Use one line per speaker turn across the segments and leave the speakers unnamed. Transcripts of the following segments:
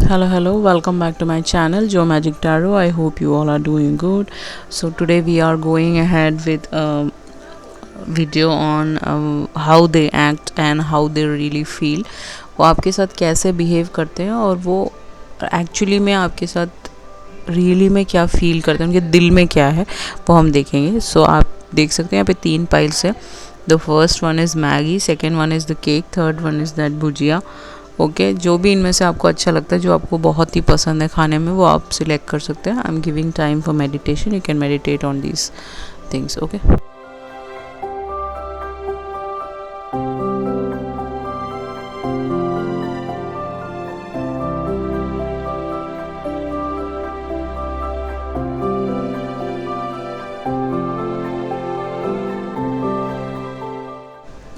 Hello, welcome back to my channel Joe Magic Tarot. I hope you all are doing good. So today we are going ahead with a video on how they act and how they really feel. वो आपके साथ कैसे behave करते हैं और वो actually में आपके साथ रियली में क्या फील करते हैं, उनके दिल में क्या है वो हम देखेंगे. सो आप देख सकते हैं यहाँ पे 3 पाइल्स है. The first one is Maggi, second one is the cake, third one is that bhujia. Okay, जो भी इनमें से आपको अच्छा लगता है, जो आपको बहुत ही पसंद है खाने में, वो आप सिलेक्ट कर सकते हैं. I am giving time for meditation. You can meditate on these things. Okay,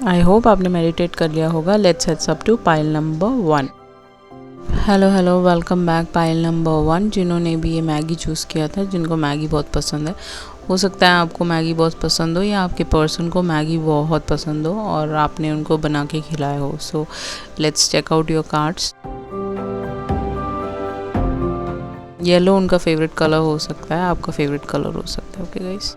I hope आपने मेडिटेट कर लिया होगा. Let's heads up to pile number 1. Hello, welcome back. Pile number 1, जिन्होंने भी ये मैगी चूज़ किया था, जिनको मैगी बहुत पसंद है. हो सकता है आपको मैगी बहुत पसंद हो या आपके पर्सन को मैगी बहुत पसंद हो और आपने उनको बना के खिलाया हो. So let's check out your cards. Yellow उनका फेवरेट कलर हो सकता है, आपका फेवरेट कलर हो सकता है. Okay guys,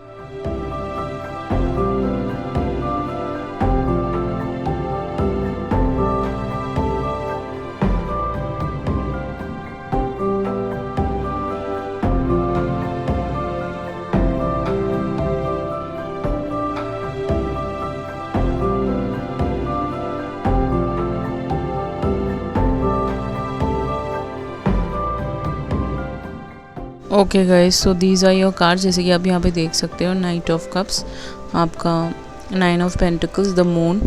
okay guys, so these are your cards. जैसे कि आप यहाँ पे देख सकते हो, नाइट ऑफ कप्स, आपका 9 of pentacles, the moon,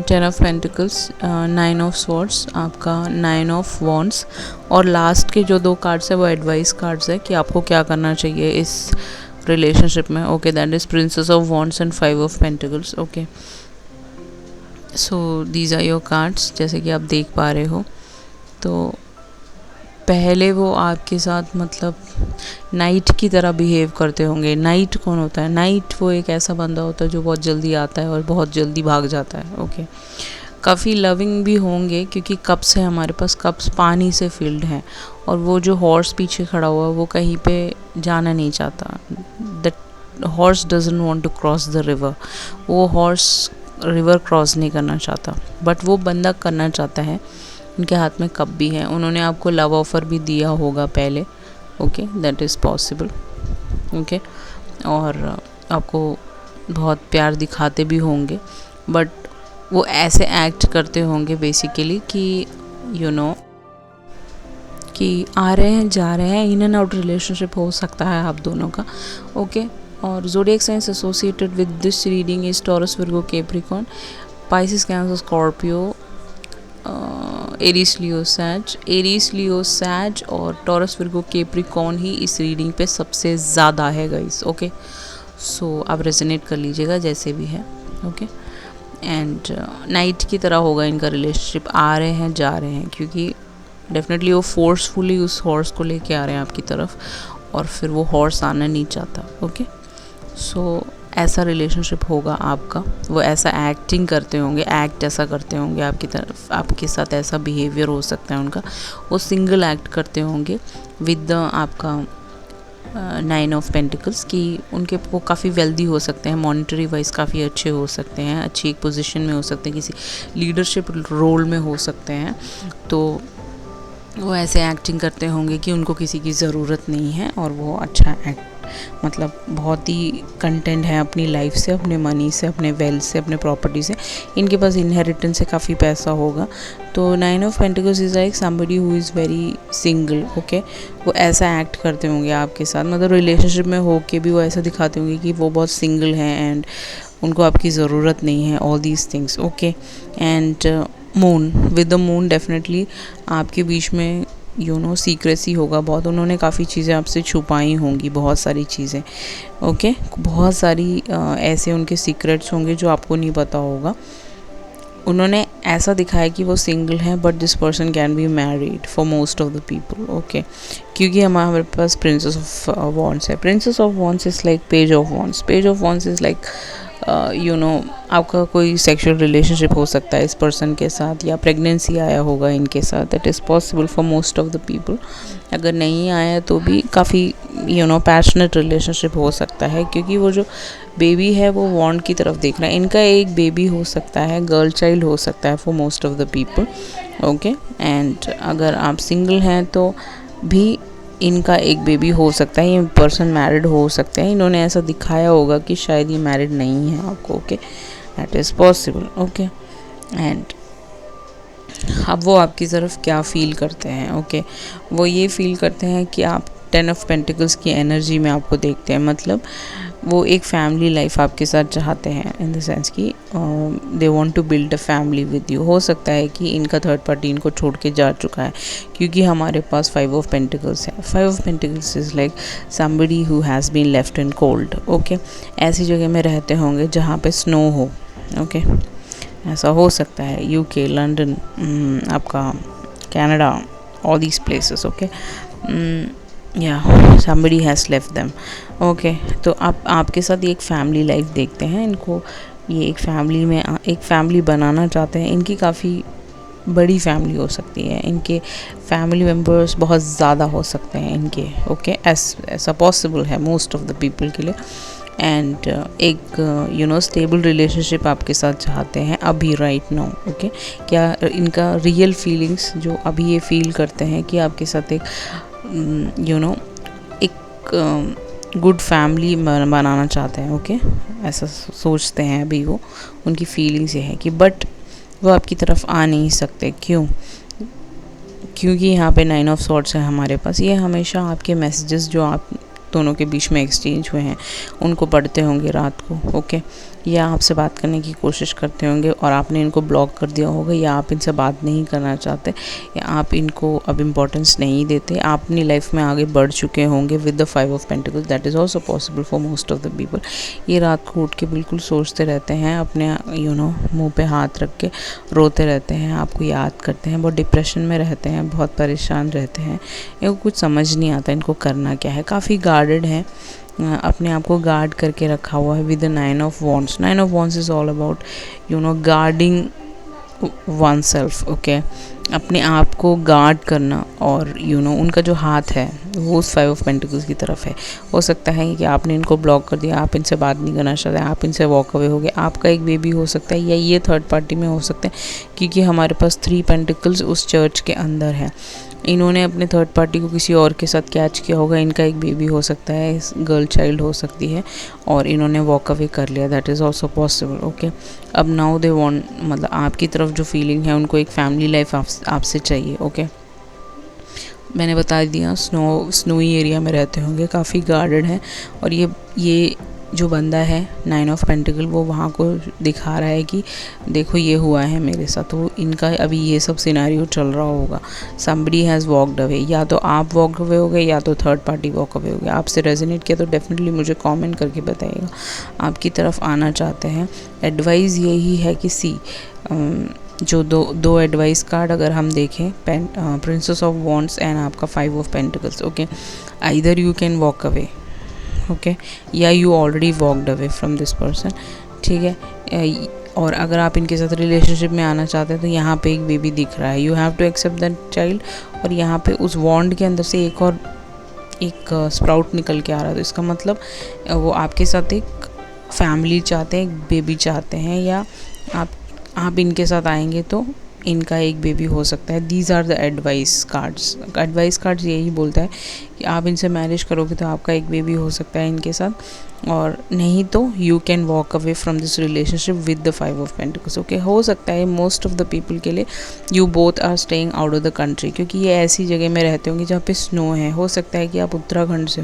10 of pentacles, 9 of swords, आपका 9 ऑफ वॉन्ड्स, और लास्ट के जो 2 कार्ड्स है वो एडवाइस कार्ड्स है कि आपको क्या करना चाहिए इस रिलेशनशिप में. Okay, that is princess of wands and 5 of pentacles. Okay, so these are your cards. जैसे कि आप देख पा रहे हो, तो पहले वो आपके साथ मतलब नाइट की तरह बिहेव करते होंगे. नाइट कौन होता है? नाइट वो एक ऐसा बंदा होता है जो बहुत जल्दी आता है और बहुत जल्दी भाग जाता है. ओके, काफ़ी लविंग भी होंगे क्योंकि कप्स है हमारे पास. कप्स पानी से फिल्ड हैं और वो जो हॉर्स पीछे खड़ा हुआ है वो कहीं पे जाना नहीं चाहता. That horse doesn't want to cross the river. वो हॉर्स रिवर क्रॉस नहीं करना चाहता, बट वो बंदा करना चाहता है. उनके हाथ में कप भी है. उन्होंने आपको लव ऑफ़र भी दिया होगा पहले. Okay, that is possible. Okay, और आपको बहुत प्यार दिखाते भी होंगे, बट वो ऐसे एक्ट करते होंगे बेसिकली कि यू नो कि आ रहे हैं जा रहे हैं. इन एंड आउट रिलेशनशिप हो सकता है आप दोनों का. ओके, और zodiac science associated with this reading is Taurus, Virgo, Capricorn, Pisces, Cancer, Scorpio, Aries, Leo, Sage और टॉरस, विर्गो, कैप्रिकॉर्न ही इस रीडिंग पे सबसे ज़्यादा है गाइस. ओके, सो आप रेजोनेट कर लीजिएगा जैसे भी है. ओके, एंड नाइट की तरह होगा इनका रिलेशनशिप. आ रहे हैं जा रहे हैं क्योंकि डेफिनेटली वो फोर्सफुली उस हॉर्स को लेके आ रहे हैं आपकी तरफ और फिर वो हॉर्स आना नहीं चाहता. ओके, सो ऐसा रिलेशनशिप होगा आपका. वो ऐसा एक्टिंग करते होंगे, एक्ट ऐसा करते होंगे आपकी तरफ, आपके साथ ऐसा बिहेवियर हो सकता है उनका. वो सिंगल एक्ट करते होंगे विद द आपका 9 ऑफ पेंटिकल्स की. उनके वो काफ़ी वेल्दी हो सकते हैं, मॉनिटरी वाइज काफ़ी अच्छे हो सकते हैं, अच्छी एक पोजीशन में हो सकते हैं, किसी लीडरशिप रोल में हो सकते हैं. तो वो ऐसे एक्टिंग करते होंगे कि उनको किसी की ज़रूरत नहीं है और वो अच्छा एक्ट मतलब बहुत ही कंटेंट है अपनी लाइफ से, अपने मनी से, अपने वेल्थ से, अपने प्रॉपर्टी से. इनके पास इनहेरिटेंस से काफ़ी पैसा होगा. तो 9 of pentacles is like somebody who is very single. Okay, वो ऐसा एक्ट करते होंगे आपके साथ, मतलब रिलेशनशिप में हो के भी वो ऐसा दिखाते होंगे कि वो बहुत सिंगल हैं एंड उनको आपकी ज़रूरत नहीं है. All these things. Okay, and moon, with the moon definitely आपके बीच में सीक्रेसी होगा बहुत. उन्होंने काफ़ी चीज़ें आपसे छुपाई होंगी, बहुत सारी चीज़ें. ओके, बहुत सारी ऐसे उनके सीक्रेट्स होंगे जो आपको नहीं पता होगा. उन्होंने ऐसा दिखाया कि वो सिंगल हैं, but this person can be married for most of the people. Okay, क्योंकि हमारे पास प्रिंसेस ऑफ वॉन्ड्स है. Princess of wands is like page of wands. Page of wands is like आपका कोई सेक्सुअल रिलेशनशिप हो सकता है इस पर्सन के साथ, या प्रेगनेंसी आया होगा इनके साथ, that is possible for most of the people. अगर नहीं आया तो भी काफ़ी पैशनेट रिलेशनशिप हो सकता है, क्योंकि वो जो बेबी है वो वॉन्ड की तरफ देख रहा है। इनका एक बेबी हो सकता है, गर्ल चाइल्ड हो सकता है for most of the people, okay. And अगर आप सिंगल हैं तो भी इनका एक बेबी हो सकता है। ये पर्सन मैरिड हो सकते हैं, इन्होंने ऐसा दिखाया होगा कि शायद ये मैरिड नहीं है आपको, okay, that is possible, okay. And अब वो आपकी तरफ क्या फ़ील करते हैं, ओके, वो ये फ़ील करते हैं कि आप 10 ऑफ पेंटिकल्स की एनर्जी में आपको देखते हैं। मतलब वो एक फैमिली लाइफ आपके साथ चाहते हैं, इन द सेंस कि they want to build a family with you. हो सकता है कि इनका थर्ड पार्टी इनको छोड़ के जा चुका है, क्योंकि हमारे पास 5 ऑफ पेंटिकल्स है। 5 of pentacles is like somebody who has been left in cold, okay. ऐसी जगह में रहते होंगे जहाँ पे स्नो हो, ओके, ऐसा हो सकता है। यूके, लंदन, आपका Canada, all these places, okay, या somebody has left them, okay. तो आप आपके साथ ये एक फैमिली लाइफ देखते हैं इनको, ये एक फैमिली में एक फैमिली बनाना चाहते हैं। इनकी काफ़ी बड़ी फैमिली हो सकती है, इनके फैमिली मेम्बर्स बहुत ज़्यादा हो सकते हैं इनके, ओके, ऐसा पॉसिबल है मोस्ट ऑफ द पीपल के लिए। एंड एक स्टेबल रिलेशनशिप आपके साथ चाहते हैं अभी, राइट नाउ, ओके। क्या इनका रियल फीलिंग्स जो अभी ये फील करते हैं कि आपके साथ एक एक गुड फैमिली बनाना चाहते हैं, ओके, ऐसा सोचते हैं अभी वो। उनकी फीलिंग्स ये है कि बट वो आपकी तरफ आ नहीं सकते, क्यों? क्योंकि यहाँ पे 9 ऑफ सॉर्ड्स है हमारे पास। ये हमेशा आपके मैसेजेस जो आप दोनों के बीच में एक्सचेंज हुए हैं उनको पढ़ते होंगे रात को, ओके, या आपसे बात करने की कोशिश करते होंगे और आपने इनको ब्लॉक कर दिया होगा, या आप इनसे बात नहीं करना चाहते, या आप इनको अब इम्पोर्टेंस नहीं देते, आप अपनी लाइफ में आगे बढ़ चुके होंगे with the 5 of pentacles. That is also possible for most of the people. ये रात को उठ के बिल्कुल सोचते रहते हैं, अपने मुंह पे हाथ रख के रोते रहते हैं, आपको याद करते हैं, बहुत डिप्रेशन में रहते हैं, बहुत परेशान रहते हैं, इनको कुछ समझ नहीं आता इनको करना क्या है। काफ़ी गार्डेड है, अपने आप को गार्ड करके रखा हुआ है with the 9 of wands. 9 of wands is all about guarding oneself, okay, अपने आप को गार्ड करना। और उनका जो हाथ है वो उस 5 ऑफ पेंटिकल्स की तरफ है। हो सकता है कि आपने इनको ब्लॉक कर दिया, आप इनसे बात नहीं करना चाहते, आप इनसे वॉक अवे हो गए, आपका एक बेबी हो सकता है, या ये थर्ड पार्टी में हो सकता है, क्योंकि हमारे पास 3 पेंटिकल्स उस चर्च के अंदर है। इन्होंने अपने थर्ड पार्टी को किसी और के साथ कैच किया होगा, इनका एक बेबी हो सकता है, गर्ल चाइल्ड हो सकती है, और इन्होंने वॉक अवे कर लिया, that is also possible, okay. अब नाउ दे वांट, मतलब आपकी तरफ जो फीलिंग है उनको एक फैमिली लाइफ आपसे चाहिए, ओके। मैंने बता दिया स्नोई एरिया में रहते होंगे, काफ़ी गार्डेड है, और ये जो बंदा है 9 ऑफ पेंटिकल वो वहाँ को दिखा रहा है कि देखो ये हुआ है मेरे साथ। तो इनका अभी ये सब सिनेरियो चल रहा होगा। समबडी हैज़ वॉकड अवे, या तो आप वॉक अवे हो गए या तो थर्ड पार्टी वॉक अवे हो गया। आपसे रेजोनेट किया तो डेफिनेटली मुझे कमेंट करके बताइएगा, आपकी तरफ आना चाहते हैं। एडवाइस यही है कि जो दो एडवाइस कार्ड अगर हम देखें, प्रिंसेस ऑफ वॉन्ड्स एंड आपका 5 of pentacles, okay, either you can walk away, okay, या you already walked away from this person, ठीक है। और अगर आप इनके साथ रिलेशनशिप में आना चाहते हैं तो यहाँ पे एक बेबी दिख रहा है, you have to accept that child. और यहाँ पे उस वॉन्ड के अंदर से एक स्प्राउट निकल के आ रहा है, तो इसका मतलब वो आपके साथ एक फैमिली चाहते हैं, एक बेबी चाहते हैं, या आप इनके साथ आएंगे तो इनका एक बेबी हो सकता है। These are the advice cards. Advice cards यही बोलता है कि आप इनसे मैरिज करोगे तो आपका एक बेबी हो सकता है इनके साथ, और नहीं तो you can walk away from this relationship with the 5 of pentacles, okay. हो सकता है मोस्ट ऑफ द पीपल के लिए you both are staying out of the country, क्योंकि ये ऐसी जगह में रहते होंगे जहाँ पे स्नो है। हो सकता है कि आप उत्तराखंड से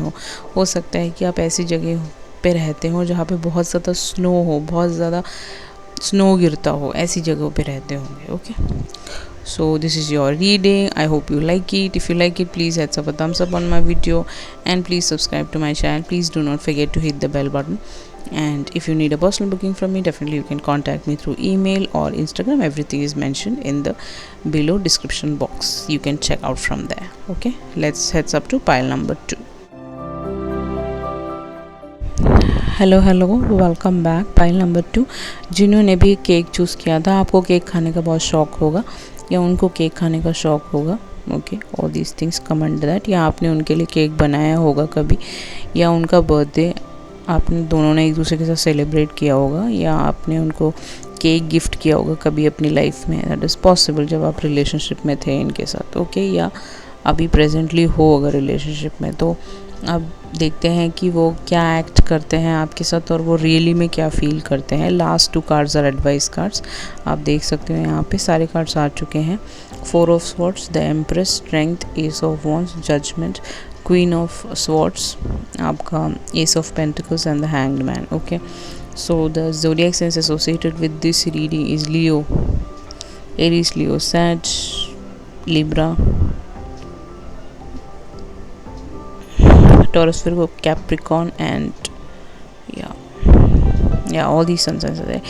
हो सकता है कि आप ऐसी जगह पे रहते हो जहाँ पे बहुत ज़्यादा स्नो हो, बहुत ज़्यादा स्नो गिरता हो, ऐसी जगहों पे रहते होंगे, okay. So this is your reading. I hope you like it. If you like it, please hit a thumbs up on my video and please subscribe to my channel. Please do not forget to hit the bell button. And if you need a personal booking from me, definitely you can contact me through email or Instagram. Everything is mentioned in the below description box. You can check out from there, okay. Let's heads up to pile number 2. Hello hello, welcome back. Pile number 2, जिन्होंने भी cake choose किया था, आपको cake खाने का बहुत शौक़ होगा या उनको केक खाने का शौक़ होगा, okay, all these things come under that. या आपने उनके लिए केक बनाया होगा कभी, या उनका बर्थडे आपने दोनों ने एक दूसरे के साथ सेलिब्रेट किया होगा, या आपने उनको केक गिफ्ट किया होगा कभी अपनी लाइफ में। दैट इज़ पॉसिबल जब आप रिलेशनशिप में थे इनके साथ, ओके, या अभी प्रेजेंटली हो अगर रिलेशनशिप में। तो अब देखते हैं कि वो क्या एक्ट करते हैं आपके साथ और वो रियली में क्या फील करते हैं। Last 2 cards are advice cards. आप देख सकते हो यहाँ पे सारे कार्ड्स आ चुके हैं। 4 of swords, the Empress, Strength, ace of wands, Judgement, queen of swords, आपका ace of pentacles and the hanged man, okay. So the zodiac science associated with this reading is Leo, Aries, Leo, Sage, Libra, Taurus, Virgo, Capricorn, and all these sun signs are there.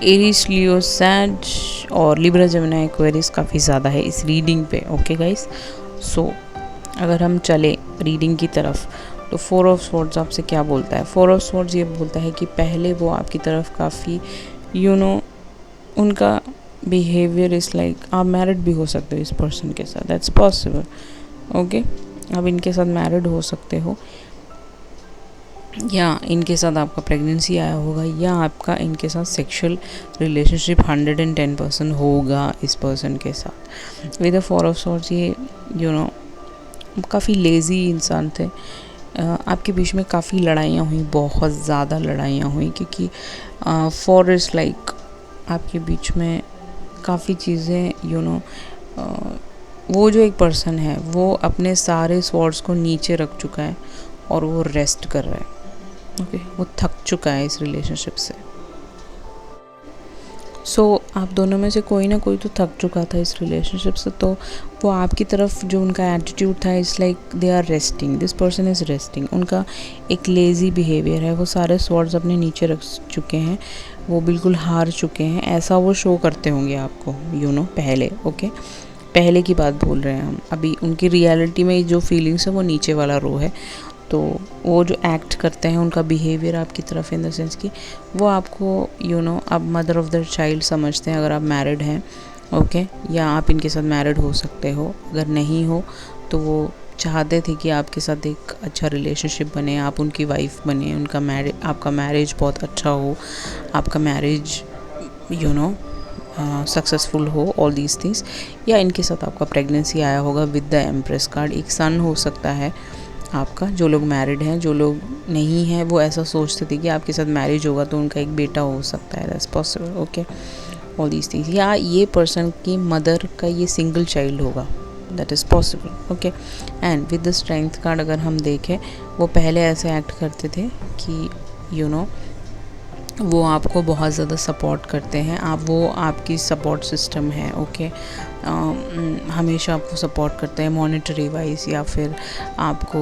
Aries, Leo, Sag और Libra, Gemini, Aquarius काफ़ी ज़्यादा है इस reading पे, okay guys. सो अगर हम चले reading की तरफ तो 4 ऑफ स्वॉर्ड्स आपसे क्या बोलता है? 4 ऑफ स्वॉर्ड्स ये बोलता है कि पहले वो आपकी तरफ काफ़ी उनका बिहेवियर इज़ लाइक आप मैरिड भी हो सकते हो इस पर्सन के साथ, दैट्स पॉसिबल, ओके। आप इनके साथ मैरिड हो सकते हो, या इनके साथ आपका प्रेगनेंसी आया होगा, या आपका इनके साथ सेक्सुअल रिलेशनशिप 110% होगा इस पर्सन के साथ। विद द 4 ऑफ स्वॉर्ड्स ये काफ़ी लेज़ी इंसान थे। आपके बीच में काफ़ी लड़ाइयाँ हुई, बहुत ज़्यादा लड़ाइयाँ हुई, क्योंकि 4 इज़ लाइक आपके बीच में काफ़ी चीज़ें वो जो एक पर्सन है वो अपने सारे स्वॉर्ड्स को नीचे रख चुका है और वो रेस्ट कर रहा है, ओके। वो थक चुका है इस रिलेशनशिप से। सो आप दोनों में से कोई ना कोई तो थक चुका था इस रिलेशनशिप से, तो वो आपकी तरफ जो उनका एटीट्यूड था, it's like they are resting, this person is resting. उनका एक लेज़ी बिहेवियर है, वो सारे स्वॉर्ड्स अपने नीचे रख चुके हैं, वो बिल्कुल हार चुके हैं, ऐसा वो शो करते होंगे आपको, पहले, ओके। पहले की बात बोल रहे हैं हम, अभी उनकी रियलिटी में जो फीलिंग्स है वो नीचे वाला रो है। तो वो जो एक्ट करते हैं, उनका बिहेवियर आपकी तरफ इन द सेंस कि वो आपको आप मदर ऑफ़ द चाइल्ड समझते हैं अगर आप मैरिड हैं, ओके, या आप इनके साथ मैरिड हो सकते हो। अगर नहीं हो तो वो चाहते थे कि आपके साथ एक अच्छा रिलेशनशिप बने, आप उनकी वाइफ बने, आपका मैरिज बहुत अच्छा हो, आपका मैरिज सक्सेसफुल हो, ऑल दीज थिंग्स। या इनके साथ आपका प्रेगनेंसी आया होगा विद द एम्प्रेस कार्ड। एक सन हो सकता है आपका, जो लोग मैरिड हैं। जो लोग नहीं हैं वो ऐसा सोचते थे कि आपके साथ मैरिज होगा तो उनका एक बेटा हो सकता है, that's possible, okay, all these things. या ये पर्सन की मदर का ये सिंगल चाइल्ड होगा, that is possible, okay. And with the strength card अगर हम देखें, वो पहले ऐसे एक्ट करते थे कि वो आपको बहुत ज़्यादा सपोर्ट करते हैं, वो आपकी सपोर्ट सिस्टम है, ओके। हमेशा आपको सपोर्ट करते हैं मॉनेटरी वाइज, या फिर आपको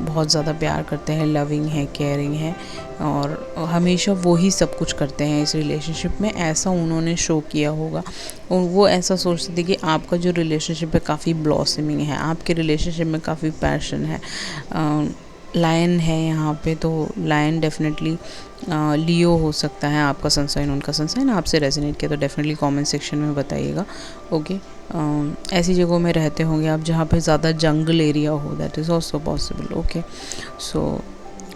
बहुत ज़्यादा प्यार करते हैं, लविंग है, केयरिंग है, और हमेशा वो ही सब कुछ करते हैं इस रिलेशनशिप में, ऐसा उन्होंने शो किया होगा। और वो ऐसा सोचते थे कि आपका जो रिलेशनशिप है काफ़ी ब्लॉसमिंग है, आपके रिलेशनशिप में काफ़ी पैशन है। लायन है यहाँ पे, तो लायन डेफिनेटली लियो हो सकता है आपका सनसाइन, उनका सनसाइन आपसे रेजोनेट किया तो डेफिनेटली कमेंट सेक्शन में बताइएगा, ओके। ऐसी जगहों में रहते होंगे आप जहाँ पे ज़्यादा जंगल एरिया हो, that is also possible, okay. So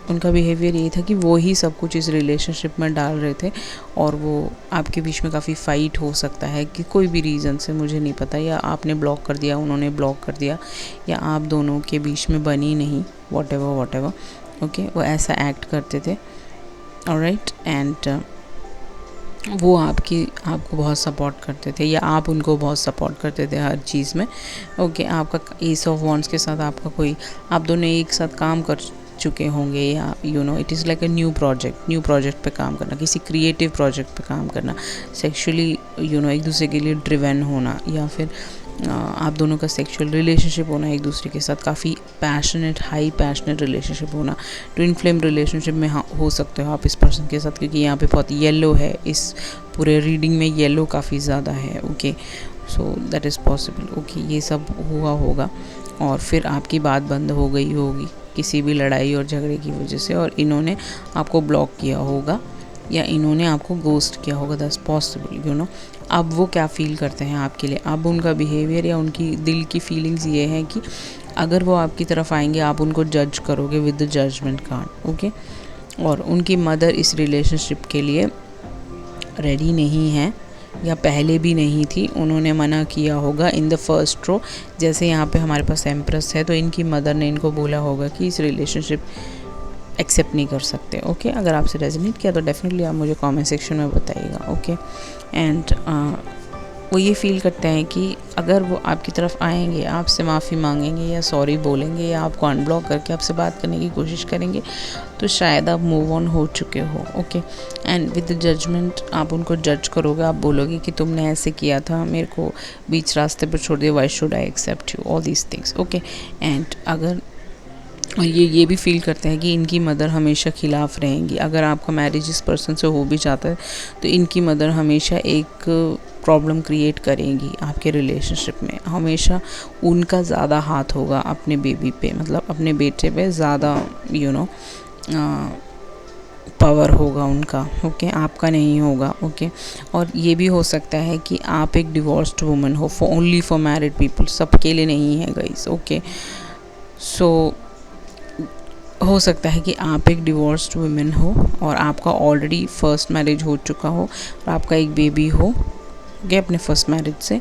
उनका बिहेवियर यही था कि वो ही सब कुछ इस रिलेशनशिप में डाल रहे थे, और वो आपके बीच में काफ़ी फ़ाइट हो सकता है कि कोई भी रीज़न से, मुझे नहीं पता, या आपने ब्लॉक कर दिया, उन्होंने ब्लॉक कर दिया, या आप दोनों के बीच में बनी नहीं, वॉट एवर, ओके। वो ऐसा एक्ट करते थे, ऑलराइट। एंड वो आपको बहुत सपोर्ट करते थे, या आप उनको बहुत सपोर्ट करते थे हर चीज़ में, ओके। आपका एस ऑफ वॉन्ड्स के साथ आप दोनों एक साथ काम कर चुके होंगे, या it is like a new project पे काम करना, किसी क्रिएटिव प्रोजेक्ट पे काम करना, सेक्सुअली एक दूसरे के लिए ड्रिवन होना, या फिर आप दोनों का सेक्सुअल रिलेशनशिप होना एक दूसरे के साथ, काफ़ी हाई पैशनेट रिलेशनशिप होना। ट्विन फ्लेम रिलेशनशिप में हो सकते हो आप इस पर्सन के साथ, क्योंकि यहाँ पे बहुत येलो है, इस पूरे रीडिंग में येलो काफ़ी ज़्यादा है, okay. So that is possible, okay. ये सब हुआ होगा और फिर आपकी बात बंद हो गई होगी, किसी भी लड़ाई और झगड़े की वजह से, और इन्होंने आपको ब्लॉक किया होगा या इन्होंने आपको गोस्ट किया होगा। That's possible, you know. अब वो क्या फ़ील करते हैं आपके लिए, अब उनका बिहेवियर या उनकी दिल की फीलिंग्स ये हैं कि अगर वो आपकी तरफ आएंगे आप उनको जज करोगे with the judgement card, okay. और उनकी मदर इस रिलेशनशिप के लिए रेडी नहीं है या पहले भी नहीं थी, उन्होंने मना किया होगा इन द फर्स्ट रो। जैसे यहाँ पे हमारे पास एम्प्रेस है तो इनकी मदर ने इनको बोला होगा कि इस रिलेशनशिप एक्सेप्ट नहीं कर सकते, ओके। अगर आपसे रेजोनेट किया तो डेफिनेटली आप मुझे कमेंट सेक्शन में बताइएगा, ओके। एंड वो ये फ़ील करते हैं कि अगर वो आपकी तरफ आएंगे, आपसे माफ़ी मांगेंगे या सॉरी बोलेंगे या आपको अनब्लॉक करके आपसे बात करने की कोशिश करेंगे तो शायद आप मूव ऑन हो चुके हो, okay. And with the judgement आप उनको जज करोगे, आप बोलोगे कि तुमने ऐसे किया था, मेरे को बीच रास्ते पर छोड़ दिया, why should I accept you, all these things, okay. And अगर और ये भी फील करते हैं कि इनकी मदर हमेशा ख़िलाफ़ रहेंगी। अगर आपका मैरिज इस पर्सन से हो भी जाता है तो इनकी मदर हमेशा एक प्रॉब्लम क्रिएट करेंगी आपके रिलेशनशिप में। हमेशा उनका ज़्यादा हाथ होगा अपने बेबी पे, मतलब अपने बेटे पे ज़्यादा यू नो पावर होगा उनका, ओके, आपका नहीं होगा, ओके। और ये भी हो सकता है कि आप एक डिवोर्स्ड वुमन हो, for only for married people, सबके लिए नहीं है गाइस, ओके। सो हो सकता है कि आप एक डिवोर्स्ड वुमेन हो और आपका ऑलरेडी फर्स्ट मैरिज हो चुका हो और आपका एक बेबी हो गए अपने फर्स्ट मैरिज से,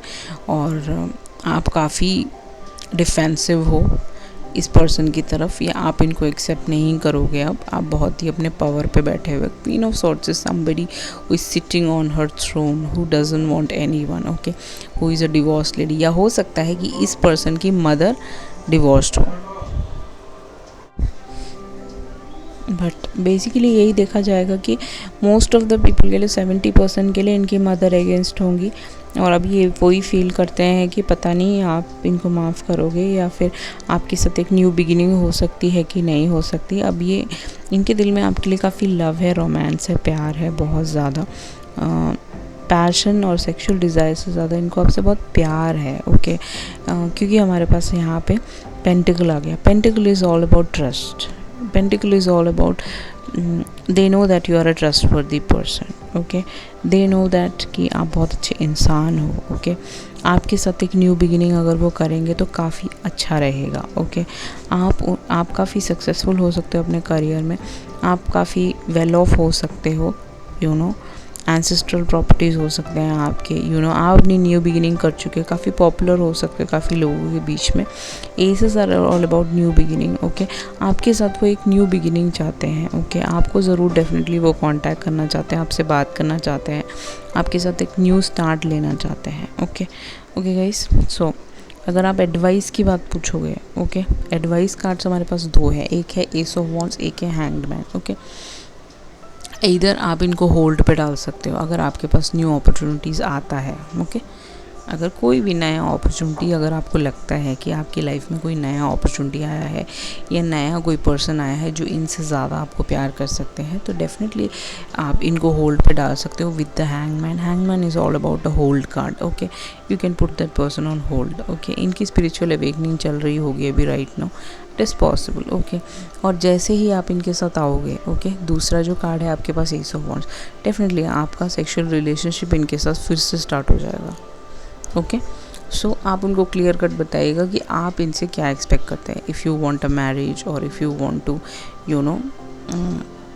और आप काफ़ी डिफेंसिव हो इस पर्सन की तरफ, या आप इनको एक्सेप्ट नहीं करोगे। अब आप बहुत ही अपने पावर पे बैठे हुए, queen of swords is somebody who is sitting on her throne, who doesn't want anyone, okay, who is a divorce lady. या हो सकता है कि इस पर्सन की मदर डिवोर्स्ड हो, बट बेसिकली यही देखा जाएगा कि मोस्ट ऑफ द पीपल के लिए 70% के लिए इनकी मदर अगेंस्ट होंगी, और अब ये वही फील करते हैं कि पता नहीं आप इनको माफ़ करोगे या फिर आपके साथ एक न्यू बिगिनिंग हो सकती है कि नहीं हो सकती। अब ये इनके दिल में आपके लिए काफ़ी लव है, रोमांस है, प्यार है, बहुत ज़्यादा पैशन और सेक्सुअल डिज़ायर से ज़्यादा इनको आपसे बहुत प्यार है, ओके। क्योंकि हमारे पास यहाँ पे पेंटिकल आ गया। Pentacle is all about trust, Pentacle is all about they know that you are a trustworthy person, okay, they know that कि आप बहुत अच्छे इंसान हो, okay। आपके साथ एक न्यू बिगिनिंग अगर वो करेंगे तो काफ़ी अच्छा रहेगा, ओके। आप काफ़ी सक्सेसफुल हो सकते हो अपने करियर में, आप काफ़ी वेल ऑफ हो सकते हो, यू नो, एंसेस्ट्रल प्रॉपर्टीज़ हो सकते हैं आपके, यू नो, आप अपनी न्यू बिगिनिंग कर चुके, काफ़ी पॉपुलर हो सकते हैं काफ़ी लोगों के बीच में। Aces are all about new beginning, okay. आपके साथ वो एक न्यू बिगिनिंग चाहते हैं, ओके। आपको ज़रूर डेफिनेटली वो कांटेक्ट करना चाहते हैं, आपसे बात करना चाहते हैं, आपके साथ एक न्यू स्टार्ट लेना चाहते हैं, ओके। ओके गाइस, सो अगर आप एडवाइस की बात पूछोगे, ओके, एडवाइस कार्ड्स हमारे पास दो है, एक है एस ऑफ वॉन्ड्स, एक है हैंग्ड मैन, ओके। इधर आप इनको होल्ड पे डाल सकते हो अगर आपके पास न्यू अपॉर्चुनिटीज़ आता है, ओके। अगर कोई भी नया अपॉर्चुनिटी अगर आपको लगता है कि आपकी लाइफ में कोई नया अपॉर्चुनिटी आया है या नया कोई पर्सन आया है जो इनसे ज़्यादा आपको प्यार कर सकते हैं, तो डेफिनेटली आप इनको होल्ड पे डाल सकते हो with the hangman. Hangman is all about a hold card, okay. You can put that person on hold, okay. इनकी स्पिरिचुअल अवेकनिंग चल रही होगी अभी right now, it is possible, okay. और जैसे ही आप इनके साथ आओगे, ओके, दूसरा जो कार्ड है आपके पास एस ऑफ वॉन्ड्स, डेफिनेटली आपका सेक्सुअल रिलेशनशिप इनके साथ फिर से स्टार्ट हो जाएगा, ओके। सो आप उनको क्लियर कट बताइएगा कि आप इनसे क्या एक्सपेक्ट करते हैं। If you want a marriage और if you want to you know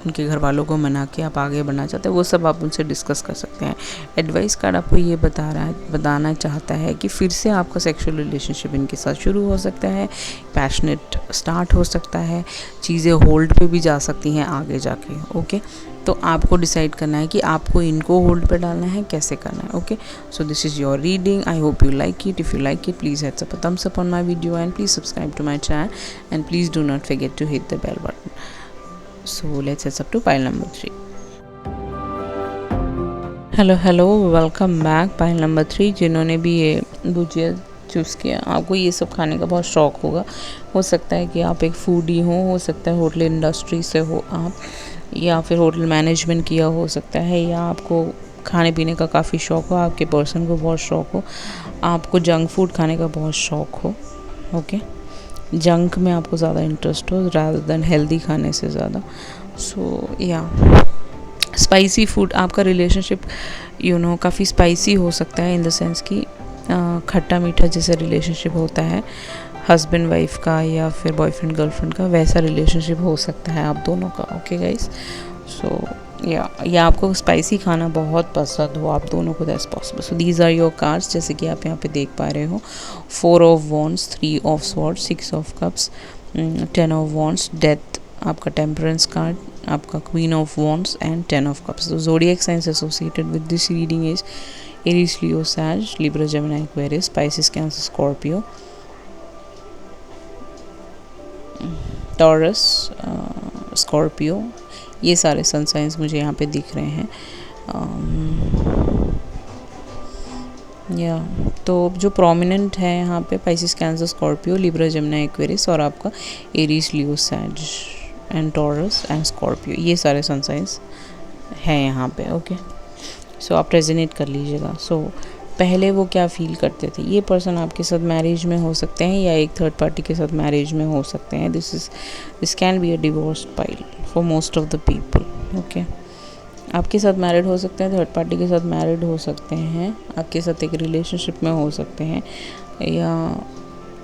उनके घर वालों को मना के आप आगे बढ़ना चाहते हैं, वो सब आप उनसे डिस्कस कर सकते हैं। एडवाइस कार्ड आपको ये बताना चाहता है कि फिर से आपका सेक्सुअल रिलेशनशिप इनके साथ शुरू हो सकता है, पैशनेट स्टार्ट हो सकता है, चीज़ें होल्ड पे भी जा सकती हैं आगे जाके, ओके। तो आपको डिसाइड करना है कि आपको इनको होल्ड पे डालना है, कैसे करना है, okay. So this is your reading, I hope you like it. If you like it, please hit a thumbs up on my video and please subscribe to my channel and please do not forget to hit the bell button. So let's head up to pile number 3. Hello welcome back. Pile number 3, जिन्होंने भी ये भुजिया choose किया, आपको ये सब खाने का बहुत शौक़ होगा। हो सकता है कि आप एक फूडी हो सकता है होटल इंडस्ट्री से हो आप, या फिर होटल मैनेजमेंट किया हो सकता है, या आपको खाने पीने का काफ़ी शौक़ हो, आपके पर्सन को बहुत शौक़ हो, आपको जंक फूड खाने का बहुत शौक़ हो, ओके। जंक में आपको ज़्यादा इंटरेस्ट हो रादर देन हेल्दी खाने से ज़्यादा। सो या स्पाइसी फूड, आपका रिलेशनशिप काफ़ी स्पाइसी हो सकता है इन द सेंस कि खट्टा मीठा जैसे रिलेशनशिप होता है हस्बैंड वाइफ का या फिर बॉयफ्रेंड गर्लफ्रेंड का, वैसा रिलेशनशिप हो सकता है आप दोनों का। ओके गाइस, सो या आपको स्पाइसी खाना बहुत पसंद हो आप दोनों को, that's possible. So these are your cards, जैसे कि आप यहाँ पे देख पा रहे हो। 4 of wands, 3 of swords, 6 of cups, 10 of wands, death आपका टेम्परेंस कार्ड, आपका queen of wands and 10 of cups. तो zodiac science associated with this reading is Aries, Leo, Sage, Libra, Gemini, Aquarius, Pisces, Cancer, Scorpio, Taurus, Scorpio, ये सारे सन science मुझे यहाँ पे दिख रहे हैं। या तो जो प्रोमिनेंट है यहाँ पे Pisces, Cancer, Scorpio, Libra, Gemini, Aquarius और आपका एरीज, लियो, सैज एंड टॉरस एंड स्कॉर्पियो, ये सारे सन साइंस हैं यहाँ पे। ओके, सो आप रेजोनेट कर लीजिएगा। सो पहले वो क्या फील करते थे, ये पर्सन आपके साथ मैरिज में हो सकते हैं या एक थर्ड पार्टी के साथ मैरिज में हो सकते हैं। This can be a divorce pile for most of the people. Okay, आपके साथ मैरिड हो सकते हैं, थर्ड पार्टी के साथ मैरिड हो सकते हैं, आपके साथ एक रिलेशनशिप में हो सकते हैं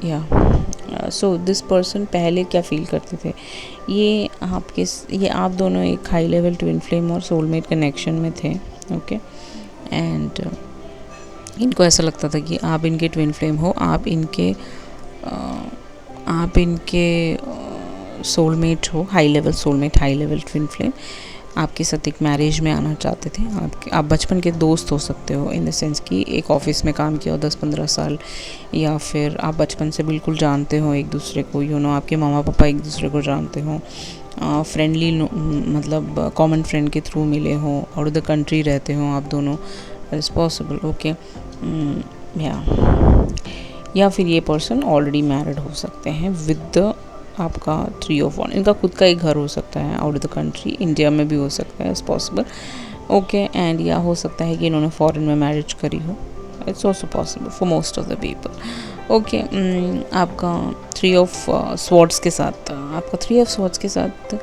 या सो दिस पर्सन पहले क्या फील करते थे, ये आप दोनों एक हाई लेवल ट्विन फ्लेम और सोलमेट कनेक्शन में थे। ओके, एंड इनको ऐसा लगता था कि आप इनके ट्विन फ्लेम हो, आप इनके सोलमेट हो, high level soulmate, high level twin flame. आपके साथ एक मैरिज में आना चाहते थे। आप बचपन के दोस्त हो सकते हो इन द सेंस कि एक ऑफिस में काम किया हो 10-15 साल, या फिर आप बचपन से बिल्कुल जानते हो एक दूसरे को, आपके मामा पापा एक दूसरे को जानते हो, फ्रेंडली मतलब कॉमन फ्रेंड के थ्रू मिले हो, आउट ऑफ द कंट्री रहते हो आप दोनों, इज़ पॉसिबल। ओके, या फिर ये पर्सन ऑलरेडी मैरिड हो सकते हैं विद आपका 3 ऑफ वॉन्ड्स। इनका खुद का एक घर हो सकता है out of the country, India में भी हो सकता है, इट्स पॉसिबल। ओके, एंड या हो सकता है कि इन्होंने फॉरेन में मैरिज करी हो, it's also possible for most of the people. Okay, आपका 3 ऑफ स्वॉर्ड्स के साथ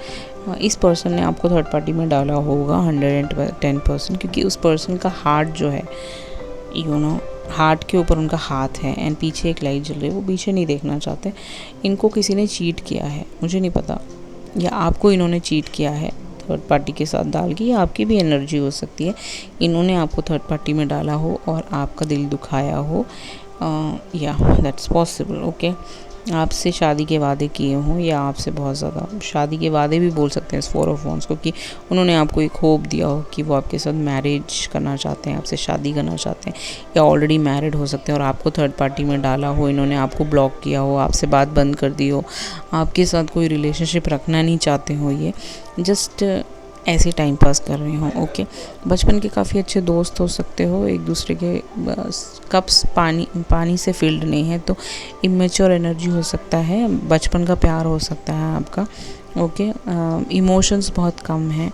इस पर्सन ने आपको थर्ड पार्टी में डाला होगा 110%, क्योंकि उस पर्सन का हार्ट जो है हार्ट के ऊपर उनका हाथ है एंड पीछे एक लाइट जल रही है, वो पीछे नहीं देखना चाहते। इनको किसी ने चीट किया है, मुझे नहीं पता, या आपको इन्होंने चीट किया है थर्ड पार्टी के साथ डाल के, या आपकी भी एनर्जी हो सकती है, इन्होंने आपको थर्ड पार्टी में डाला हो और आपका दिल दुखाया हो, या दैट्स पॉसिबल। ओके, आपसे शादी के वादे किए हों, या आपसे बहुत ज़्यादा शादी के वादे भी बोल सकते हैं इस 4 ऑफ वॉन्ड्स को, कि उन्होंने आपको एक होप दिया हो कि वो आपके साथ मैरिज करना चाहते हैं, आपसे शादी करना चाहते हैं, या ऑलरेडी मैरिड हो सकते हैं और आपको थर्ड पार्टी में डाला हो, इन्होंने आपको ब्लॉक किया हो, आपसे बात बंद कर दी हो, आपके साथ कोई रिलेशनशिप रखना नहीं चाहते हो, ये जस्ट ऐसे टाइम पास कर रहे हो। ओके, बचपन के काफ़ी अच्छे दोस्त हो सकते हो, एक दूसरे के कप्स पानी से फिल्ड नहीं है, तो इमेच्योर एनर्जी हो सकता है, बचपन का प्यार हो सकता है आपका। ओके, इमोशंस बहुत कम है।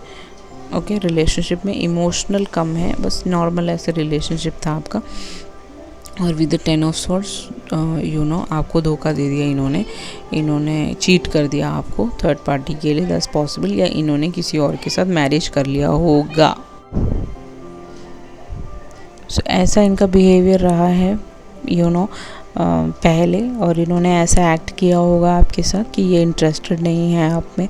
ओके, रिलेशनशिप में इमोशनल कम है, बस नॉर्मल ऐसे रिलेशनशिप था आपका। और विद द 10 ऑफ स्वॉर्ड्स आपको धोखा दे दिया इन्होंने चीट कर दिया आपको थर्ड पार्टी के लिए, दैट्स पॉसिबल, या इन्होंने किसी और के साथ मैरिज कर लिया होगा। सो ऐसा इनका बिहेवियर रहा है पहले, और इन्होंने ऐसा एक्ट किया होगा आपके साथ कि ये इंटरेस्टेड नहीं है आप में,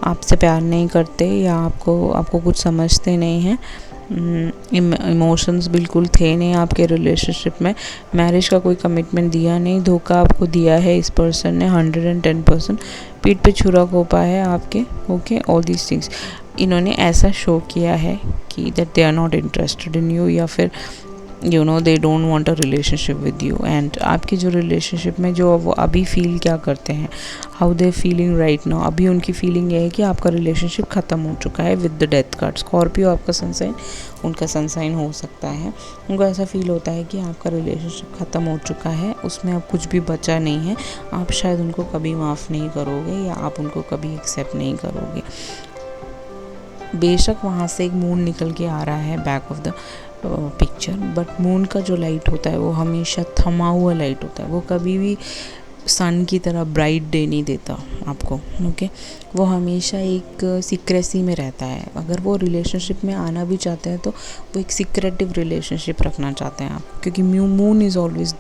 आपसे प्यार नहीं करते, या आपको कुछ समझते नहीं हैं, इमोशंस बिल्कुल थे नहीं आपके रिलेशनशिप में, मैरिज का कोई कमिटमेंट दिया नहीं, धोखा आपको दिया है इस पर्सन ने 110%, पीठ पे छुरा घोंपा है आपके। ओके, ऑल दीज थिंग्स इन्होंने ऐसा शो किया है कि that they are not interested in you, या फिर they don't want a relationship with you. And आपकी जो रिलेशनशिप में जो वो अभी फील क्या करते हैं, how they feeling right now, अभी उनकी फीलिंग ये है कि आपका रिलेशनशिप ख़त्म हो चुका है with the death card. Scorpio आपका सनसाइन, उनका सनसाइन हो सकता है, उनको ऐसा फील होता है कि आपका रिलेशनशिप ख़त्म हो चुका है, उसमें अब कुछ भी बचा नहीं है, आप शायद उनको कभी माफ़ नहीं करोगे, या आप उनको कभी एक्सेप्ट नहीं करोगे। बेशक वहाँ से एक मून निकल के आ रहा है back of the picture, but moon का जो लाइट होता है वो हमेशा थमा हुआ लाइट होता है, वो कभी भी सन की तरह ब्राइट डे नहीं देता आपको, ओके। वो हमेशा एक सीक्रेसी में रहता है। अगर वो रिलेशनशिप में आना भी चाहते हैं तो वो एक सीक्रेटिव रिलेशनशिप रखना चाहते हैं आप, क्योंकि moon is always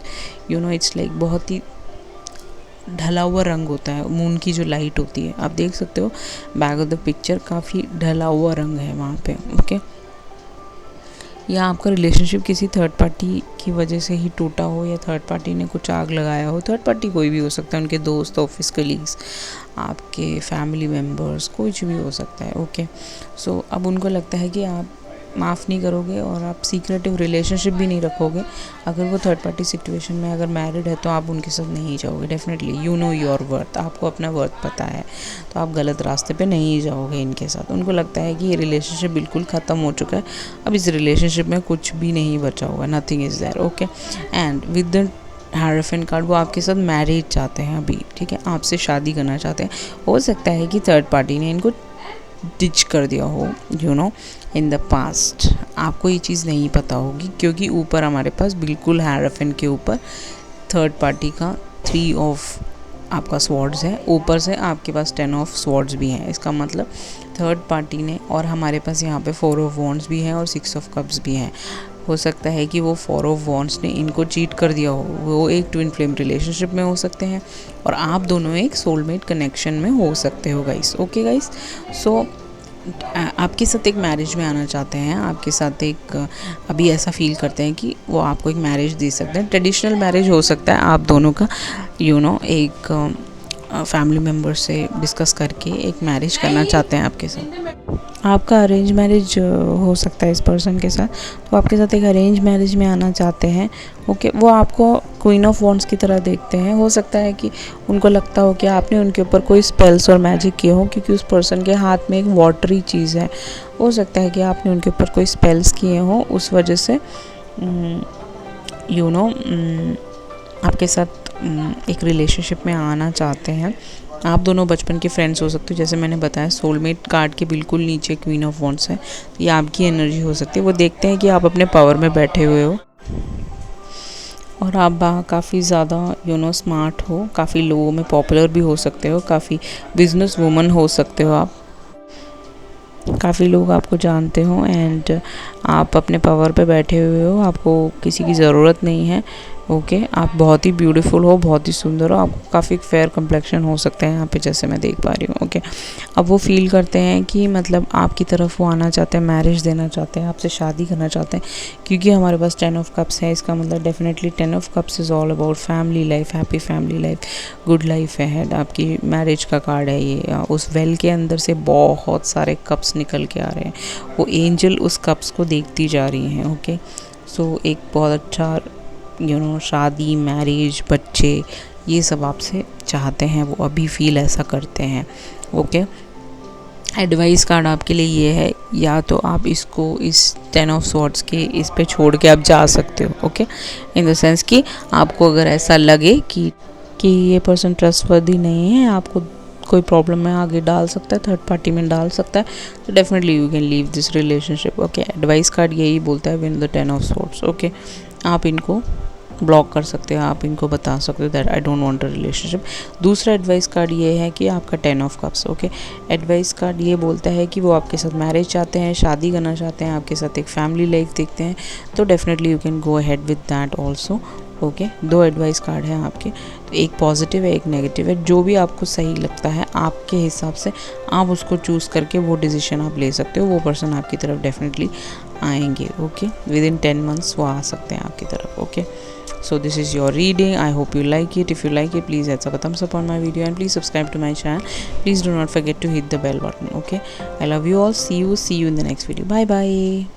it's like बहुत ही ढला हुआ रंग होता है मून की जो लाइट होती है। आप देख सकते हो बैक ऑफ द पिक्चर, काफ़ी ढला हुआ रंग है वहाँ पे, ओके। या आपका रिलेशनशिप किसी थर्ड पार्टी की वजह से ही टूटा हो, या थर्ड पार्टी ने कुछ आग लगाया हो। थर्ड पार्टी कोई भी हो सकता है, उनके दोस्त, ऑफिस कलीग्स, आपके फैमिली मेम्बर्स, कुछ भी हो सकता है, ओके। सो अब उनको लगता है कि आप माफ़ नहीं करोगे और आप सीक्रेटिव रिलेशनशिप भी नहीं रखोगे। अगर वो थर्ड पार्टी सिचुएशन में अगर मैरिड है तो आप उनके साथ नहीं जाओगे definitely. You know your worth, आपको अपना वर्थ पता है, तो आप गलत रास्ते पे नहीं जाओगे इनके साथ। उनको लगता है कि ये रिलेशनशिप बिल्कुल ख़त्म हो चुका है, अब इस रिलेशनशिप में कुछ भी नहीं बचा हुआ, nothing is there, okay. And with the hierophant card वो आपके साथ मैरिज चाहते हैं अभी, ठीक है, आपसे शादी करना चाहते हैं। हो सकता है कि थर्ड पार्टी ने इनको डिच कर दिया हो इन द पास्ट, आपको ये चीज़ नहीं पता होगी, क्योंकि ऊपर हमारे पास बिल्कुल हायरोफेंट के ऊपर थर्ड पार्टी का 3 ऑफ आपका स्वॉर्ड्स है, ऊपर से आपके पास 10 ऑफ स्वॉर्ड्स भी हैं। इसका मतलब थर्ड पार्टी ने, और हमारे पास यहाँ पे 4 ऑफ वॉन्ड्स भी हैं और 6 ऑफ कप्स भी हैं। हो सकता है कि वो 4 ऑफ वॉन्ड्स ने इनको चीट कर दिया हो। वो एक ट्विन फ्लेम रिलेशनशिप में हो सकते हैं और आप दोनों एक सोलमेट कनेक्शन में हो सकते हो गाइस, ओके गाइस। सो आपके साथ एक मैरिज में आना चाहते हैं, आपके साथ एक अभी ऐसा फील करते हैं कि वो आपको एक मैरिज दे सकते हैं। ट्रेडिशनल मैरिज हो सकता है आप दोनों का, एक फैमिली मेम्बर से डिस्कस करके एक मैरिज करना चाहते हैं आपके साथ। आपका अरेंज मैरिज हो सकता है इस पर्सन के साथ, तो आपके साथ एक अरेंज मैरिज में आना चाहते हैं, ओके। वो आपको क्वीन ऑफ वॉन्ड्स की तरह देखते हैं। हो सकता है कि उनको लगता हो कि आपने उनके ऊपर कोई स्पेल्स और मैजिक किए हो, क्योंकि उस पर्सन के हाथ में एक वाटरी चीज़ है। हो सकता है कि आपने उनके ऊपर कोई स्पेल्स किए हों, उस वजह से आपके साथ एक रिलेशनशिप में आना चाहते हैं। आप दोनों बचपन के फ्रेंड्स हो सकते हो, जैसे मैंने बताया सोलमेट कार्ड के बिल्कुल नीचे क्वीन ऑफ वॉन्ड्स है, तो ये आपकी एनर्जी हो सकती है। वो देखते हैं कि आप अपने पावर में बैठे हुए हो और आप काफ़ी ज़्यादा स्मार्ट हो, काफ़ी लोगों में पॉपुलर भी हो सकते हो, काफ़ी बिजनेस वूमन हो सकते हो आप, काफ़ी लोग आपको जानते हो एंड आप अपने पावर पे बैठे हुए हो, आपको किसी की ज़रूरत नहीं है, ओके। आप बहुत ही ब्यूटीफुल हो, बहुत ही सुंदर हो, आपको काफ़ी फेयर कम्प्लेक्शन हो सकता है यहाँ पे, जैसे मैं देख पा रही हूँ, ओके। अब वो फील करते हैं कि मतलब आपकी तरफ वो आना चाहते हैं, मैरिज देना चाहते हैं, आपसे शादी करना चाहते हैं, क्योंकि हमारे पास 10 ऑफ कप्स है। इसका मतलब definitely 10 of cups is all about family life, happy family life, good life ahead. आपकी मैरिज का कार्ड है ये। उस वेल के अंदर से बहुत सारे कप्स निकल के आ रहे हैं, वो एंजल उस कप्स को देखती जा रही हैं, ओके। सो एक बहुत अच्छा शादी, मैरिज, बच्चे, ये सब आपसे चाहते हैं, वो अभी फील ऐसा करते हैं, ओके। एडवाइस कार्ड आपके लिए ये है, या तो आप इसको इस 10 ऑफ स्वॉर्ड्स के इस पे छोड़ के आप जा सकते हो, ओके। इन द सेंस कि आपको अगर ऐसा लगे कि ये पर्सन ट्रस्टवर्दी नहीं है, आपको कोई प्रॉब्लम में आगे डाल सकता है, थर्ड पार्टी में डाल सकता है, तो definitely you can leave this relationship, okay. Advice card यही बोलता है win the 10 of swords, okay. आप इनको ब्लॉक कर सकते हो, आप इनको बता सकते हो that I don't want a relationship. दूसरा एडवाइस कार्ड ये है कि आपका 10 of cups, okay. Advice card ये बोलता है कि वो आपके साथ मैरिज चाहते हैं, शादी करना चाहते हैं, आपके साथ एक फैमिली लाइफ देखते हैं, तो definitely you can go ahead with that also, okay. 2 advice card हैं आपके, तो एक पॉजिटिव है, एक नेगेटिव है। जो भी आपको सही लगता है आपके हिसाब से आप उसको चूज़ करके वो डिसीजन आप ले सकते हो। वो पर्सन आपकी तरफ डेफिनेटली आएंगे, ओके। विद इन 10 मंथ्स वो आ सकते हैं आपकी तरफ, okay. So this is your reading. I hope you like it. If you like it, please hit a thumbs up on my video and please subscribe to my channel. Please do not forget to hit the bell button, okay. I love you all. See you in the next video. Bye bye.